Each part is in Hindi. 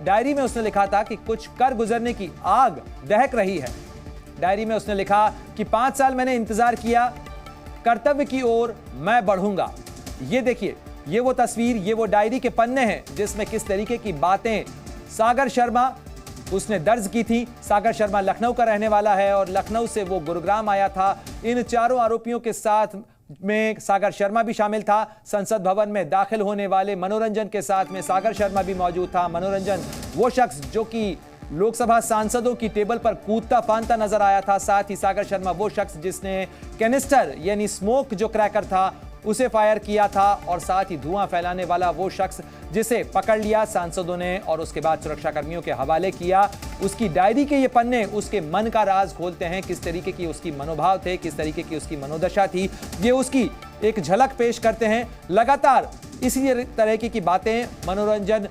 डायरी में उसने लिखा था कि कुछ कर गुजरने की आग दहक रही है। डायरी में उसने लिखा कि 5 साल मैंने इंतजार किया, कर्तव्य की ओर मैं बढ़ूंगा। ये देखिए, ये वो तस्वीर, ये वो डायरी के पन्ने हैं जिसमें किस तरीके की बातें सागर शर्मा उसने दर्ज की थी। सागर शर्मा लखनऊ का रहने वाला है और लखनऊ से वो गुरुग्राम आया था। इन चारों आरोपियों के साथ में सागर शर्मा भी शामिल था। संसद भवन में दाखिल होने वाले मनोरंजन के साथ में सागर शर्मा भी मौजूद था। मनोरंजन वो शख्स जो कि लोकसभा सांसदों की टेबल पर कूदता फांदता नजर आया था। साथ ही सागर शर्मा वो शख्स जिसने कैनिस्टर यानी स्मोक जो क्रैकर था उसे फायर किया था और साथ ही धुआं फैलाने वाला वो शख्स जिसे पकड़ लिया सांसदों ने और उसके बाद सुरक्षा कर्मियों के हवाले किया। उसकी डायरी के ये पन्ने उसके मन का राज खोलते हैं, किस तरीके की उसकी मनोभाव थे, किस तरीके की उसकी मनोदशा थी, ये उसकी एक झलक पेश करते हैं। लगातार इसी तरह की बातें मनोरंजन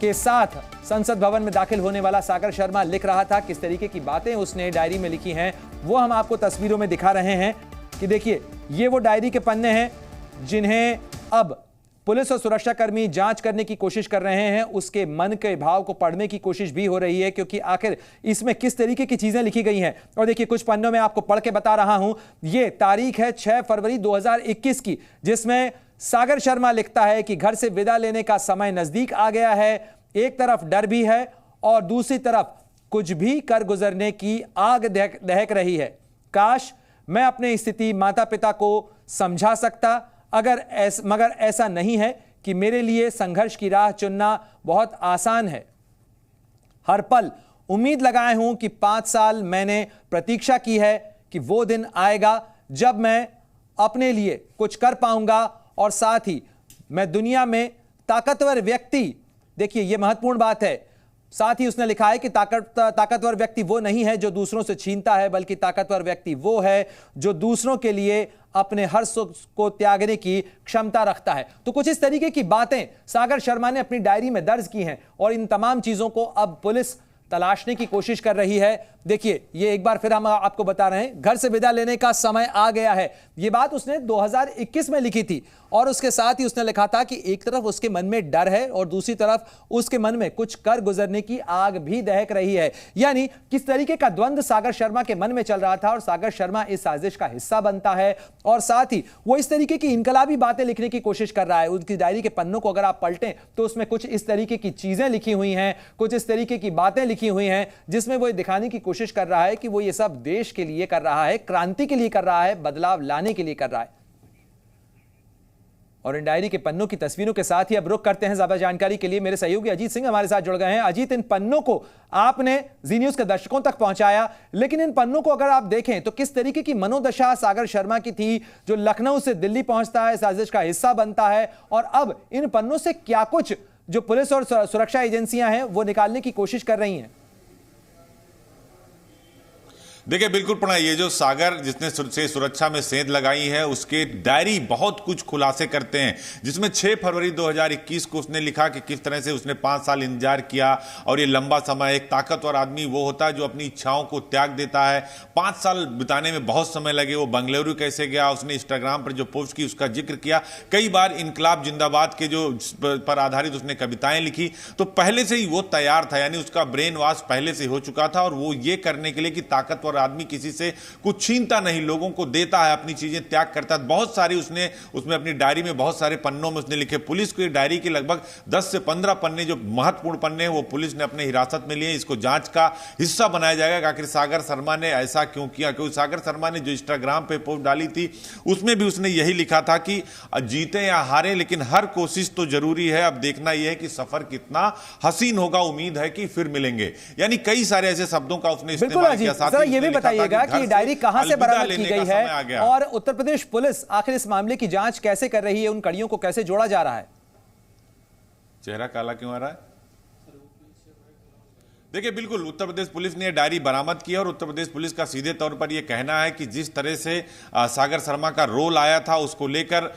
के साथ संसद भवन में दाखिल होने वाला सागर शर्मा लिख रहा था। किस तरीके की बातें उसने डायरी में लिखी हैं वो हम आपको तस्वीरों में दिखा रहे हैं कि देखिए, ये वो डायरी के पन्ने हैं जिन्हें अब पुलिस और सुरक्षाकर्मी जांच करने की कोशिश कर रहे हैं। उसके मन के भाव को पढ़ने की कोशिश भी हो रही है क्योंकि आखिर इसमें किस तरीके की चीजें लिखी गई हैं। और देखिए, कुछ पन्नों में आपको पढ़ के बता रहा हूं। ये तारीख है 6 फरवरी 2021 की, जिसमें सागर शर्मा लिखता है कि घर से विदा लेने का समय नजदीक आ गया है। एक तरफ डर भी है और दूसरी तरफ कुछ भी कर गुजरने की आग दहक रही है। काश मैं अपनी स्थिति माता पिता को समझा सकता, मगर ऐसा नहीं है कि मेरे लिए संघर्ष की राह चुनना बहुत आसान है। हर पल उम्मीद लगाए हूं कि 5 साल मैंने प्रतीक्षा की है कि वो दिन आएगा जब मैं अपने लिए कुछ कर पाऊंगा और साथ ही मैं दुनिया में ताकतवर व्यक्ति, देखिए ये महत्वपूर्ण बात है। साथ ही उसने लिखा है कि ताकतवर व्यक्ति वो नहीं है जो दूसरों से छीनता है, बल्कि ताकतवर व्यक्ति वो है जो दूसरों के लिए अपने हर सुख को त्यागने की क्षमता रखता है। तो कुछ इस तरीके की बातें सागर शर्मा ने अपनी डायरी में दर्ज की हैं और इन तमाम चीजों को अब पुलिस तलाशने की कोशिश कर रही है। देखिए, ये एक बार फिर हम आपको बता रहे हैं, घर से विदा लेने का समय आ गया है। ये बात उसने 2021 में लिखी थी और उसके साथ ही उसने लिखा था कि एक तरफ उसके मन में डर है और दूसरी तरफ उसके मन में कुछ कर गुजरने की आग भी दहक रही है। यानी किस तरीके का द्वंद्व सागर शर्मा के मन में चल रहा था और सागर शर्मा इस साजिश का हिस्सा बनता है और साथ ही वो इस तरीके की इनकलाबी बातें लिखने की कोशिश कर रहा है। उसकी डायरी के पन्नों को अगर आप पलटें तो उसमें कुछ इस तरीके की चीजें लिखी हुई हैं, कुछ इस तरीके की बातें लिखी हुई हैं जिसमें वो दिखाने की कोशिश कर रहा है कि वो ये सब देश के लिए कर रहा है, क्रांति के लिए कर रहा है, बदलाव लाने के लिए कर रहा है। और इन डायरी के पन्नों की तस्वीरों के साथ ही अब रुख करते हैं ज्यादा जानकारी के लिए। मेरे सहयोगी अजीत सिंह हमारे साथ जुड़ गए हैं। अजीत, इन पन्नों को आपने जी न्यूज के दर्शकों तक पहुंचाया, लेकिन इन पन्नों को अगर आप देखें तो किस तरीके की मनोदशा सागर शर्मा की थी जो लखनऊ से दिल्ली पहुंचता है, साजिश का हिस्सा बनता है और अब इन पन्नों से क्या कुछ जो पुलिस और सुरक्षा एजेंसियां हैं वो निकालने की कोशिश कर रही हैं? देखिए, बिल्कुल प्रणय, ये जो सागर जिसने से सुरक्षा में सेंध लगाई है उसके डायरी बहुत कुछ खुलासे करते हैं, जिसमें 6 फरवरी 2021 को उसने लिखा कि किस तरह से उसने 5 साल इंतजार किया और ये लंबा समय। एक ताकतवर आदमी वो होता है जो अपनी इच्छाओं को त्याग देता है। 5 साल बिताने में बहुत समय लगे। वो बंगलुरु कैसे गया, उसने इंस्टाग्राम पर जो पोस्ट की उसका जिक्र किया। कई बार इनकलाब जिंदाबाद के जो पर आधारित उसने कविताएं लिखी। तो पहले से ही वो तैयार था, यानी उसका ब्रेन वॉश पहले से हो चुका था और वो ये करने के लिए कि ताकतवर आदमी किसी से कुछ छीनता नहीं, लोगों को देता है, अपनी चीजें त्याग करता है। बहुत सारी उसने उसमें अपनी डायरी में बहुत सारे पन्नों में उसने लिखे। पुलिस को डायरी के लगभग 10 से 15 पन्ने जो महत्वपूर्ण पन्ने हैं वो पुलिस ने अपने हिरासत में लिए। इसको जांच का हिस्सा बनाया जाएगा। आखिर सागर शर्मा ने ऐसा क्यों किया? क्योंकि सागर शर्मा ने जो इंस्टाग्राम पे पोस्ट डाली थी उसमें भी उसने यही लिखा था कि जीते या हारे लेकिन हर कोशिश तो जरूरी है। अब देखना यह है कि सफर कितना हसीन होगा, उम्मीद है कि फिर मिलेंगे। यानी कई सारे ऐसे शब्दों का उसने इस्तेमाल किया। साथ ही बताइएगा कि डायरी कहां से बरामद की गई है और उत्तर प्रदेश पुलिस आखिर इस मामले की जांच कैसे कर रही है, उन कड़ियों को कैसे जोड़ा जा रहा है? चेहरा काला क्यों आ रहा है? देखिए बिल्कुल उत्तर प्रदेश पुलिस ने यह डायरी बरामद की है और उत्तर प्रदेश पुलिस का सीधे तौर पर यह कहना है कि जिस तरह से सागर शर्मा का रोल आया था उसको लेकर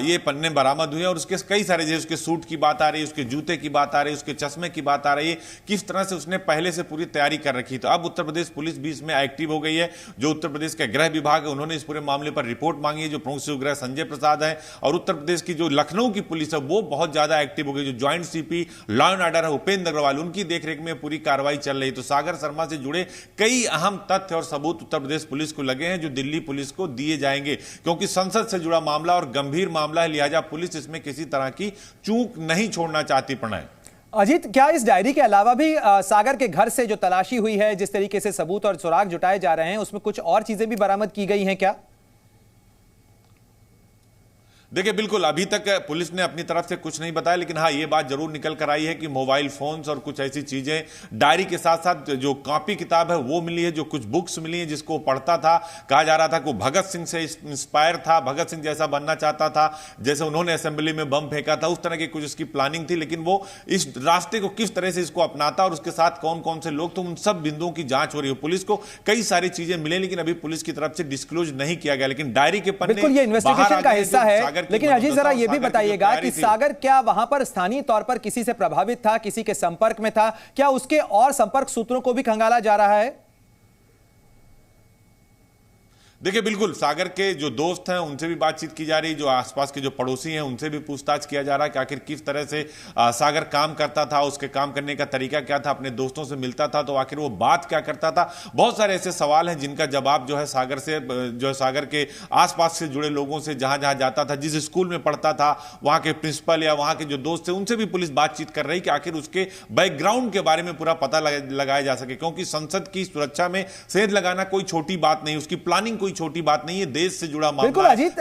ये पन्ने बरामद हुए और उसके कई सारे, जैसे उसके सूट की बात आ रही है, उसके जूते की बात आ रही है, उसके चश्मे की बात आ रही है, किस तरह से उसने पहले से पूरी तैयारी कर रखी। तो अब उत्तर प्रदेश पुलिस भी इसमें एक्टिव हो गई है। जो उत्तर प्रदेश का गृह विभाग है उन्होंने इस पूरे मामले पर रिपोर्ट मांगी है। जो प्रमुख सचिव गृह संजय प्रसाद है और उत्तर प्रदेश की जो लखनऊ की पुलिस है वो बहुत ज्यादा एक्टिव हो गई। जो joint CP law and order है उपेंद्र अग्रवाल, उनकी देखरेख में पूरी कार्रवाई चल रही। तो सागर शर्मा से जुड़े कई अहम तथ्य और सबूत उत्तर प्रदेश पुलिस को लगे हैं जो दिल्ली पुलिस को दिए जाएंगे, क्योंकि संसद से जुड़ा मामला और गंभीर मामला है, लिहाजा पुलिस इसमें किसी तरह की चूक नहीं छोड़ना चाहती। प्रणय अजीत, क्या इस डायरी के अलावा भी सागर के घर से जो तलाशी हुई है, जिस तरीके से सबूत और सुराग जुटाए जा रहे हैं, उसमें कुछ और चीजें भी बरामद की गई हैं क्या? देखिए बिल्कुल अभी तक पुलिस ने अपनी तरफ से कुछ नहीं बताया, लेकिन हाँ ये बात जरूर निकल कर आई है कि मोबाइल फोन्स और कुछ ऐसी चीजें, डायरी के साथ साथ जो कॉपी किताब है वो मिली है, जो कुछ बुक्स मिली है जिसको पढ़ता था। कहा जा रहा था कि भगत सिंह से इंस्पायर था, भगत सिंह जैसा बनना चाहता था, जैसे उन्होंने असेंबली में बम फेंका था उस तरह की कुछ उसकी प्लानिंग थी। लेकिन वो इस रास्ते को किस तरह से इसको अपनाता और उसके साथ कौन कौन से लोग, तो उन सब बिंदुओं की जांच हो रही है। पुलिस को कई सारी चीजें मिले लेकिन अभी पुलिस की तरफ से डिस्क्लोज नहीं किया गया। लेकिन डायरी के पन्ने बिल्कुल ये इन्वेस्टिगेशन का हिस्सा है। लेकिन अजीत जरा ये भी बताइएगा कि सागर क्या वहां पर स्थानीय तौर पर किसी से प्रभावित था, किसी के संपर्क में था, क्या उसके और संपर्क सूत्रों को भी खंगाला जा रहा है? देखिए बिल्कुल सागर के जो दोस्त हैं उनसे भी बातचीत की जा रही, जो आसपास के जो पड़ोसी हैं उनसे भी पूछताछ किया जा रहा है कि आखिर किस तरह से सागर काम करता था, उसके काम करने का तरीका क्या था, अपने दोस्तों से मिलता था तो आखिर वो बात क्या करता था। बहुत सारे ऐसे सवाल हैं जिनका जवाब जो है सागर से, जो है सागर के आसपास से जुड़े लोगों से, जहां जहां जाता था, जिस स्कूल में पढ़ता था, वहां के प्रिंसिपल या वहां के जो दोस्त थे उनसे भी पुलिस बातचीत कर रही कि आखिर उसके बैकग्राउंड के बारे में पूरा पता लगाया जा सके, क्योंकि संसद की सुरक्षा में सेंध लगाना कोई छोटी बात नहीं, उसकी प्लानिंग छोटी बात नहीं है, देश से जुड़ा मामला। बिल्कुल अजीत,